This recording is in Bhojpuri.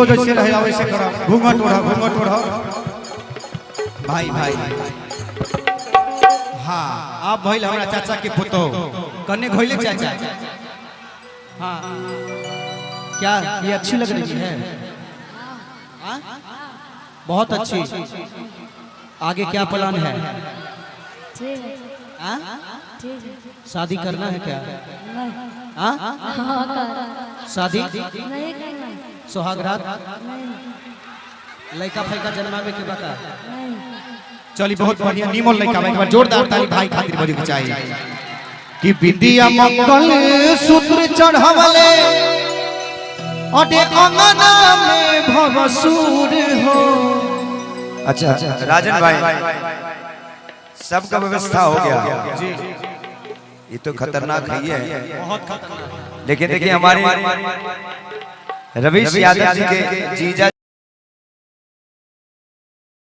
गीतो जैसे रहे वैसे करो। घूंघट ओढ़ो भाई भाई। हाँ आप भइल हमरा चाचा के पुतो कन्ने घोइले चाचा। हाँ क्या ये अच्छी लग रही है? हाँ बहुत अच्छी। आगे क्या प्लान है? हाँ शादी करना है क्या? हाँ शादी सुहागरात लड़का फैका जन्मावे के बता। चली बहुत बढ़िया निमन लड़का एक बार जोरदार ताली भाई खातिर बजे के चाहिए कि विद्या मंगल सूत्र चढ़ावले अटे अंगना में भवसूर हो। अच्छा राजन भाई सबका व्यवस्था हो गया जी। ये तो खतरनाक है ये बहुत खतरनाक। लेकिन देखिए हमारे रवीश यादव जी के जीजा